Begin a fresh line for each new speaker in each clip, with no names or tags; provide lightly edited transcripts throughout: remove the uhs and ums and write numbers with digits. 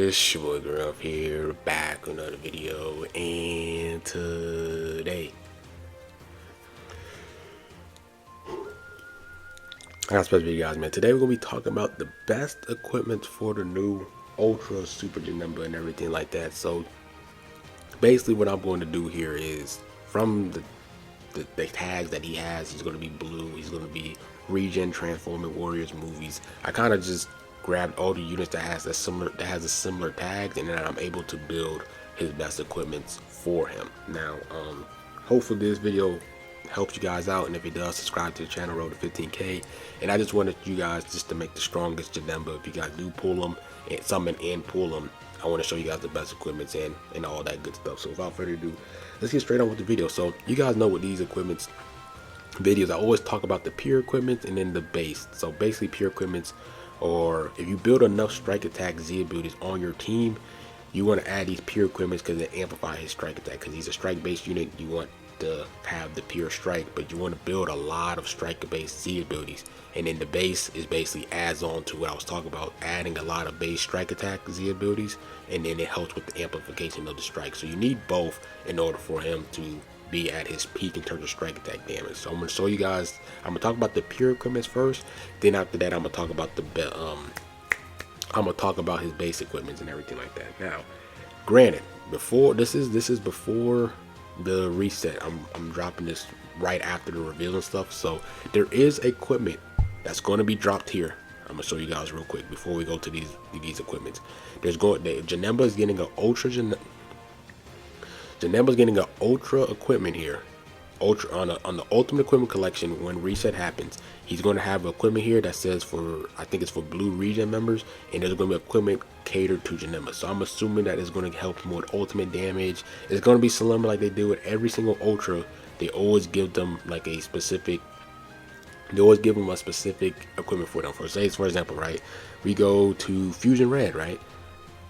It's your boy Girl here, back with another video, and today I got a special video, guys, man. Today we're gonna be talking about the best equipment for the new Ultra Super Janemba and everything like that. So basically what I'm going to do here is from the tags that he has, he's going to be blue, he's going to be Regen, Transforming Warriors, movies. I kind of just grabbed all the units that has a similar tags, and then I'm able to build his best equipments for him. Now hopefully this video helps you guys out, and if it does, subscribe to the channel, road to 15k. And I just wanted you guys just to make the strongest Janemba. If you guys do pull them and summon and pull them, I want to show you guys the best equipments and all that good stuff. So without further ado, let's get straight on with the video. So you guys know with these equipments videos, I always talk about the pure equipment and then the base. So basically pure equipments, or if you build enough strike attack Z abilities on your team, you want to add these pure equipments because they amplify his strike attack. Because he's a strike based unit, you want to have the pure strike, but you want to build a lot of strike based Z abilities. And then the base is basically adds on to what I was talking about, adding a lot of base strike attack Z abilities, and then it helps with the amplification of the strike. So you need both in order for him to be at his peak in terms of strike attack damage. So I'm going to show you guys, I'm going to talk about the pure equipments first, then after that I'm going to talk about his base equipments and everything like that. Now granted, before this is before the reset. I'm dropping this right after the reveal and stuff, so there is equipment that's going to be dropped here. I'm gonna show you guys real quick before we go to these equipments. Janemba is getting an ultra Janemba's getting an ultra equipment here. Ultra on the ultimate equipment collection. When reset happens, he's going to have equipment here that says for, I think it's for blue region members, and there's going to be equipment catered to Janemba. So I'm assuming that it's going to help him with ultimate damage. It's going to be similar like they do with every single ultra. They always give them like a specific, they always give them a specific equipment for them. For example, right, we go to Fusion Red, right,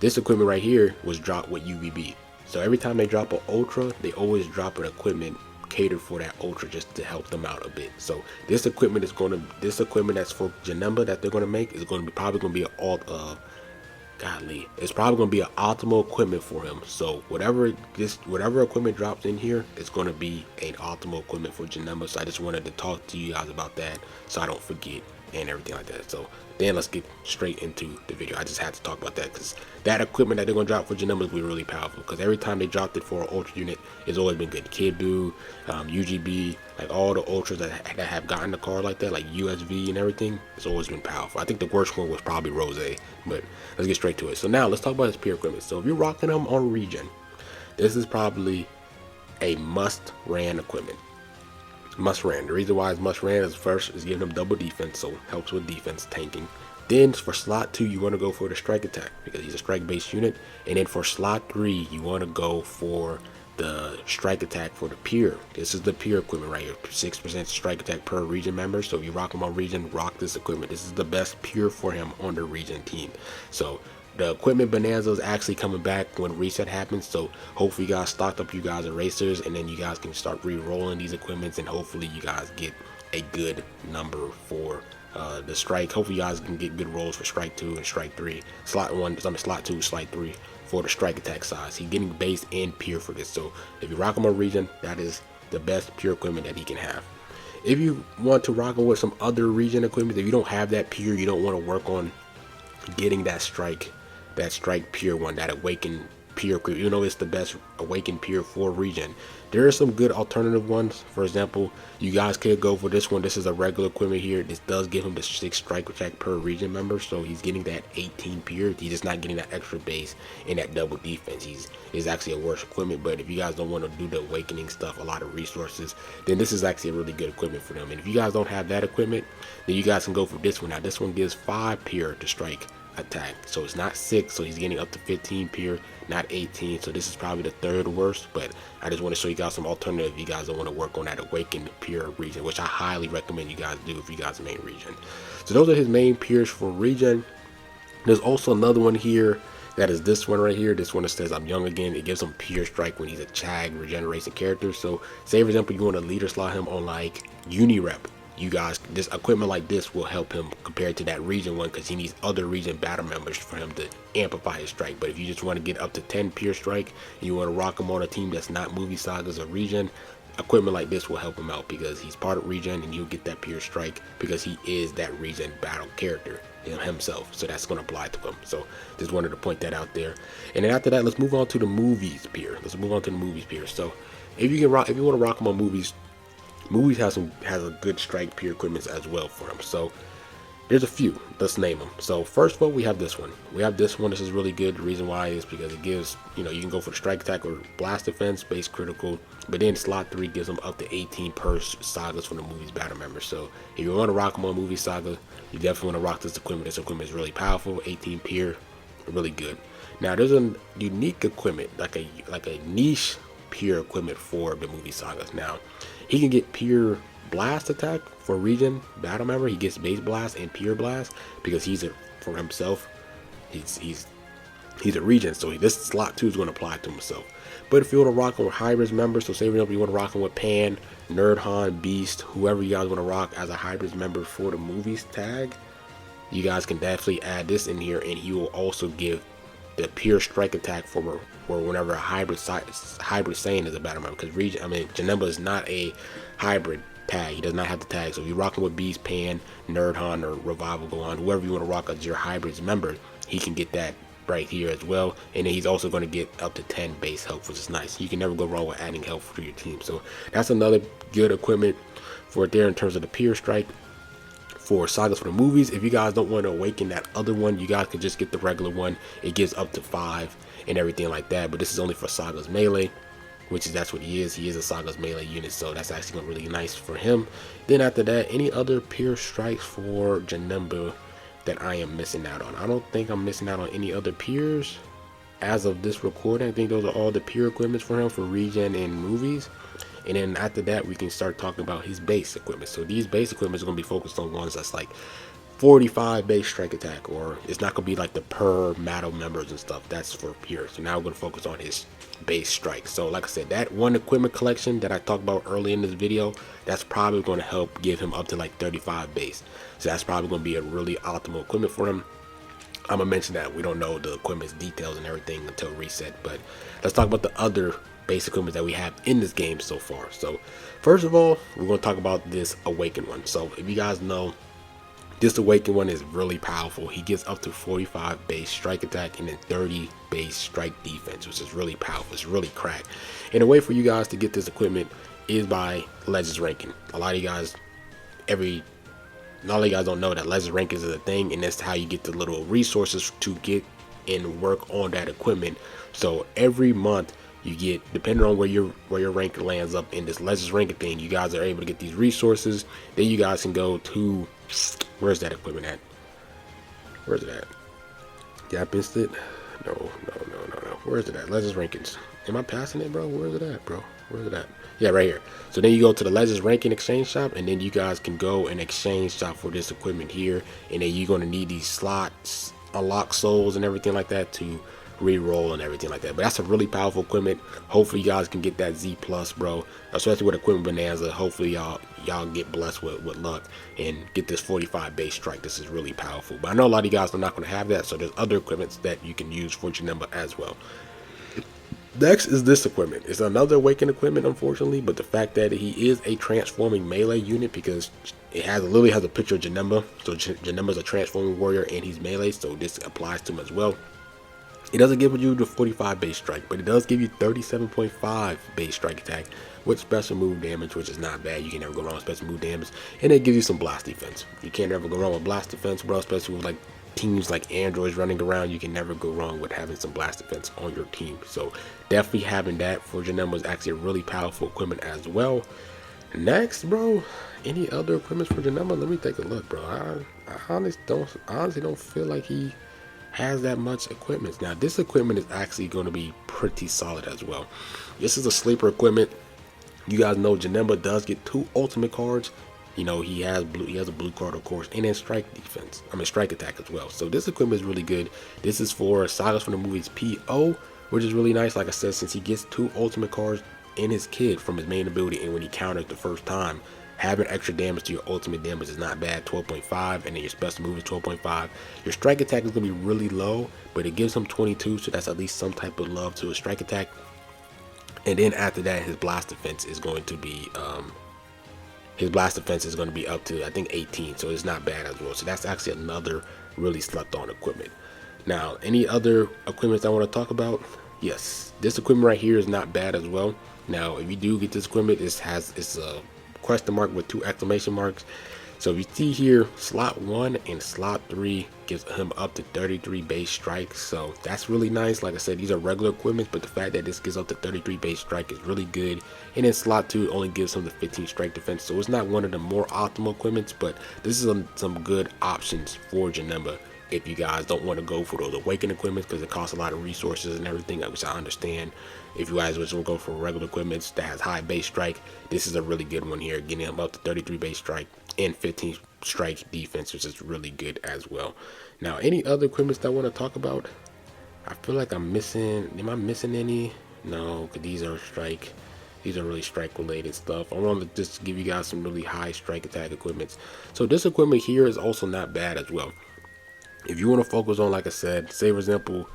this equipment right here was dropped with UVB. So every time they drop an ultra, they always drop an equipment catered for that ultra just to help them out a bit. So this equipment is going to, this equipment that's for Janemba that they're going to make is going to be probably going to be an it's probably going to be an optimal equipment for him. So whatever equipment drops in here, it's going to be an optimal equipment for Janemba. So I just wanted to talk to you guys about that so I don't forget and everything like that. So then let's get straight into the video. I just had to talk about that because that equipment that they're going to drop for Janemba is really powerful, because every time they dropped it for an ultra unit, it's always been good. Kid Buu, UGB, like all the ultras that have gotten the card like that, like USV and everything, it's always been powerful. I think the worst one was probably Rose, but let's get straight to it. So now let's talk about his pure equipment. So if you're rocking them on Regen, this is probably a must ran equipment. Must ran. The reason why it's must ran is first is giving him double defense, so helps with defense tanking. Then for slot 2, you want to go for the strike attack because he's a strike based unit. And then for slot 3, you want to go for the strike attack for the pure. This is the pure equipment right here, 6% strike attack per region member. So if you rock him on region, rock this equipment. This is the best pure for him on the region team. So the equipment bonanza is actually coming back when reset happens. So hopefully you guys stocked up you guys erasers, and then you guys can start re-rolling these equipments, and hopefully you guys get a good number for the strike. Hopefully you guys can get good rolls for strike 2 and strike 3, slot 2, slide 3 for the strike attack size. He's getting base and pure for this. So if you rock him on region, that is the best pure equipment that he can have. If you want to rock him with some other region equipment, if you don't have that pure, you don't want to work on getting that strike pure one, that awakened pure, you know, it's the best awakened pure for region. There are some good alternative ones. For example, you guys could go for this one. This is a regular equipment here. This does give him the 6 strike attack per region member, so he's getting that 18 pure. He's just not getting that extra base and that double defense. He's actually a worse equipment. But if you guys don't want to do the awakening stuff, a lot of resources, then this is actually a really good equipment for them. And if you guys don't have that equipment, then you guys can go for this one. Now this one gives 5 pure to strike attack, so it's not 6, so he's getting up to 15 pure, not 18. So this is probably the third worst, but I just want to show you guys some alternative if you guys don't want to work on that awakened pure region, which I highly recommend you guys do if you guys main region. So those are his main pures for region. There's also another one here that is this one right here. This one that says I'm young again. It gives him pure strike when he's a Chag regeneration character. So say for example you want to leader slot him on like Unirep. you guys, this equipment like this will help him compared to that region one, because he needs other region battle members for him to amplify his strike. But if you just want to get up to 10 pure strike and you want to rock him on a team that's not movie sagas or region, equipment like this will help him out, because he's part of region and you'll get that pure strike because he is that region battle character himself. So that's going to apply to him. So just wanted to point that out there. And then after that, let's move on to the movies peer. So if you want to rock him on movies has a good strike peer equipment as well for him. So there's a few. Let's name them. So first of all, we have this one. This is really good. The reason why is because it gives, you can go for the strike attack or blast defense, base critical, but then slot 3 gives them up to 18 per sagas from the movies battle members. So if you want to rock them on movie saga, you definitely want to rock this equipment. This equipment is really powerful. 18 peer, really good. Now there's a unique equipment, like a niche peer equipment for the movie sagas. Now he can get pure blast attack for region battle member. He gets base blast and pure blast because for himself, he's a region, so this slot 2 is going to apply to himself. But if you want to rock him with hybrids members, so say for example you want to rock him with Pan, Nerd Han, Beast, whoever you guys want to rock as a hybrids member for the movies tag, you guys can definitely add this in here, and he will also give the pure strike attack for whenever a hybrid Saiyan is a battle member, because Janemba is not a hybrid tag. He does not have the tag. So if you're rocking with Beast, Pan, Nerd Han, or Revival Gohan, whoever you want to rock as your hybrids member, he can get that right here as well. And then he's also going to get up to 10 base health, which is nice. You can never go wrong with adding health to your team. So that's another good equipment for it there in terms of the pure strike for sagas for the movies. If you guys don't want to awaken that other one, you guys can just get the regular one. It gives up to 5 and everything like that, but this is only for sagas melee, that's what he is. He is a sagas melee unit, so that's actually really nice for him. Then after that, any other pure strikes for Janemba that I am missing out on? I don't think I'm missing out on any other peers as of this recording. I think those are all the pure equipments for him for region and movies. And then after that, we can start talking about his base equipment. So these base equipments are going to be focused on ones that's like 45 base strike attack, or it's not going to be like the per battle members and stuff. That's for pure. So now we're going to focus on his base strike. So like I said, that one equipment collection that I talked about early in this video, that's probably going to help give him up to like 35 base. So that's probably going to be a really optimal equipment for him. I'm gonna mention that we don't know the equipment's details and everything until reset, but let's talk about the other base equipment that we have in this game so far. So first of all, we're going to talk about this awakened one. So if you guys know, this awakened one is really powerful. He gets up to 45 base strike attack and then 30 base strike defense, which is really powerful. It's really cracked. And the way for you guys to get this equipment is by Legends ranking. A lot of you guys don't know that Legends rankings is a thing, and that's how you get the little resources to get and work on that equipment. So every month you get, depending on where your rank lands up in this Legends ranking thing, you guys are able to get these resources. Then you guys can go to, where's that equipment at? Where's it at? Did I missed it? No. Where's it at? Legends rankings. Am I passing it, bro? Where's it at, bro? Where's it at? Yeah, right here. So then you go to the Legends ranking exchange shop, and then you guys can go and exchange shop for this equipment here. And then you're going to need these slots, unlock souls and everything like that to re-roll and everything like that. But that's a really powerful equipment. Hopefully you guys can get that Z plus, bro, especially with equipment bonanza. Hopefully y'all get blessed with luck and get this 45 base strike. This is really powerful, but I know a lot of you guys are not going to have that, so there's other equipments that you can use for Janemba as well. Next is this equipment. It's another awakened equipment, unfortunately, but the fact that he is a transforming melee unit, because it literally has a picture of Janemba. So Janemba's a transforming warrior and he's melee, so this applies to him as well. It doesn't give you the 45 base strike, but it does give you 37.5 base strike attack with special move damage, which is not bad. You can never go wrong with special move damage, and it gives you some blast defense. You can't ever go wrong with blast defense, bro, especially with like teams like androids running around. You can never go wrong with having some blast defense on your team. So definitely having that for Janemba is actually a really powerful equipment as well. Next, bro, any other equipment for Janemba? Let me take a look, bro. I honestly don't feel like he has that much equipment. Now this equipment is actually going to be pretty solid as well. This is a sleeper equipment. You guys know Janemba does get 2 ultimate cards. You know, he has a blue card, of course, and then strike attack as well. So this equipment is really good. This is for sagas from the movies PO, which is really nice. Like I said, since he gets 2 ultimate cards in his kit from his main ability, and when he counters the first time, Having extra damage to your ultimate damage is not bad, 12.5, and then your special move is 12.5. Your strike attack is going to be really low, but it gives him 22, so that's at least some type of love to his strike attack. And then after that, his blast defense is going to be up to, I think, 18, so it's not bad as well. So that's actually another really slept on equipment. Now, any other equipment I want to talk about? Yes, this equipment right here is not bad as well. Now, if you do get this equipment, it's a question mark with 2 exclamation marks. So if you see here, slot 1 and slot 3 gives him up to 33 base strike. So that's really nice. Like I said, these are regular equipment, but the fact that this gives up to 33 base strike is really good. And then slot 2 only gives him the 15 strike defense. So it's not one of the more optimal equipments, but this is some good options for Janemba if you guys don't want to go for those awakened equipment, because it costs a lot of resources and everything, which I understand. If you guys just want to go for regular equipment that has high base strike, this is a really good one here, getting him up to 33 base strike and 15 strike defense, which is really good as well. Now, any other equipments that I want to talk about? I feel like I'm missing. Am I missing any? No, because these are really strike related stuff. I want to just give you guys some really high strike attack equipments. So this equipment here is also not bad as well. If you want to focus on, like I said, say for example,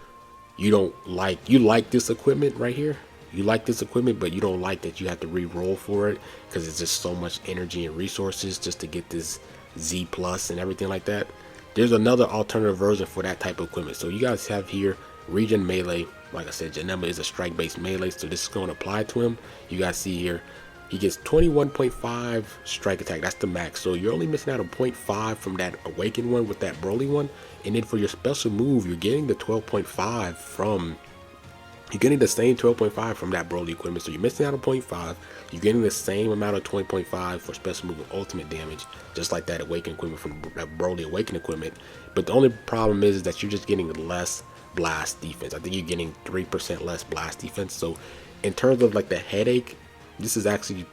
you like this equipment right here. You like this equipment, but you don't like that you have to re-roll for it, because it's just so much energy and resources just to get this Z plus and everything like that. There's another alternative version for that type of equipment. So you guys have here regen melee. Like I said, Janemba is a strike based melee, so this is going to apply to him. You guys see here, he gets 21.5 strike attack. That's the max. So you're only missing out on 0.5 from that awakened one with that Broly one. And then for your special move, you're getting the 12.5 from, you're getting the same 12.5 from that Broly equipment. So you're missing out on 0.5. You're getting the same amount of 20.5 for special move with ultimate damage, just like that awakened equipment from that Broly awakened equipment. But the only problem is that you're just getting less blast defense. I think you're getting 3% less blast defense. So in terms of like the headache, this is actually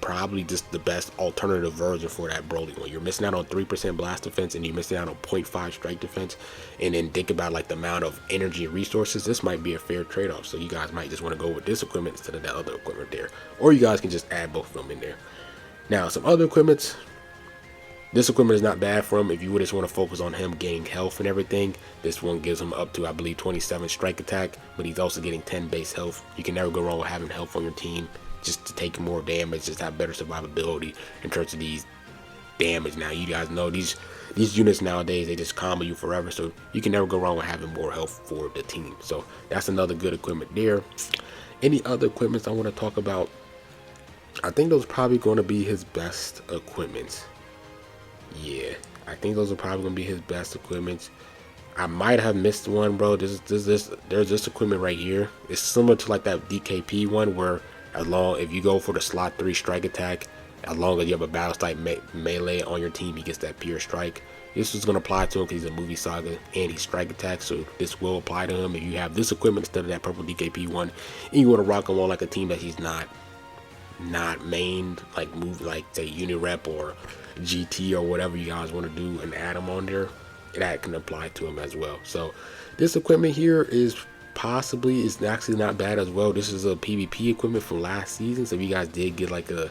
probably just the best alternative version for that Broly one. You're missing out on 3% blast defense, and you're missing out on 0.5 strike defense. And then think about like the amount of energy and resources. This might be a fair trade-off. So you guys might just want to go with this equipment instead of that other equipment there, or you guys can just add both of them in there. Now, some other equipments. This equipment is not bad for him if you would just want to focus on him gaining health and everything. This one gives him up to, I believe, 27 strike attack, but he's also getting 10 base health. You can never go wrong with having health on your team, just to take more damage, just have better survivability in terms of these damage. Now, you guys know these units nowadays, they just combo you forever, so you can never go wrong with having more health for the team. So that's another good equipment there. Any other equipments I want to talk about? I think those are probably going to be his best equipments. Yeah, I think those are probably gonna be his best equipment. I might have missed one, bro. There's this equipment right here. It's similar to like that DKP one, where if you go for the slot 3 strike attack, as long as you have a battle type melee on your team, he gets that pure strike. This is gonna apply to him because he's a movie saga and he's strike attack, so this will apply to him. If you have this equipment instead of that purple DKP one, and you want to rock him on like a team that he's not mained, like move like say Unirep or GT or whatever you guys want to do, and add them on there, that can apply to him as well. So this equipment here is actually not bad as well. This is a PvP equipment from last season, so if you guys did get like a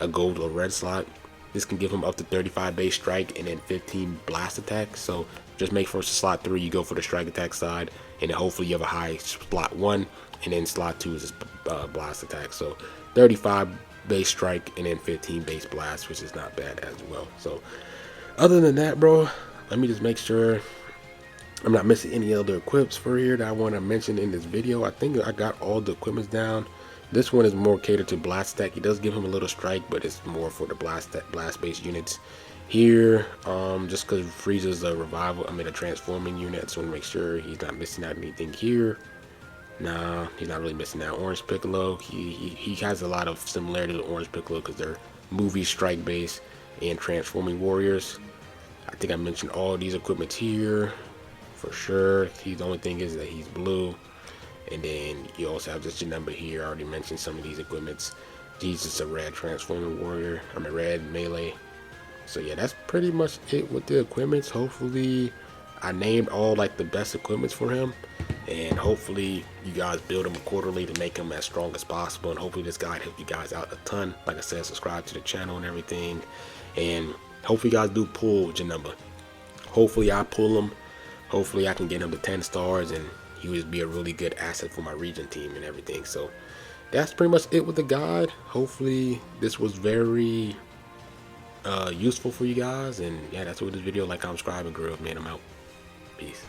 gold or red slot, this can give him up to 35 base strike and then 15 blast attack. So just make for slot 3 you go for the strike attack side, and then hopefully you have a high slot 1, and then slot 2 is blast attack. So 35 base strike and then 15 base blast, which is not bad as well. So other than that, bro, let me just make sure I'm not missing any other equips for here that I want to mention in this video. I think I got all the equipments down. This one is more catered to blast stack. He does give him a little strike, but it's more for the blast based units here. Just because Frieza's a transforming unit, so I want to make sure he's not missing out anything here. Nah, he's not really missing out. Orange Piccolo, he has a lot of similarity to Orange Piccolo because they're movie strike base and transforming warriors. I think I mentioned all these equipments here for sure. The only thing is that he's blue. And then you also have this Janemba here. I already mentioned some of these equipments. He's just a red transforming warrior. Red melee. So yeah, that's pretty much it with the equipments. Hopefully I named all like the best equipments for him. and hopefully you guys build him accordingly to make him as strong as possible. And hopefully this guide helped you guys out a ton. Like I said, subscribe to the channel and everything, and hopefully you guys do pull Janemba. Hopefully I pull him. Hopefully I can get him to 10 stars, and he would be a really good asset for my region team and everything. So that's pretty much it with the guide. Hopefully this was very useful for you guys, and yeah, that's what this video. Like, comment, subscribe, and grow up, man. I'm out. Peace.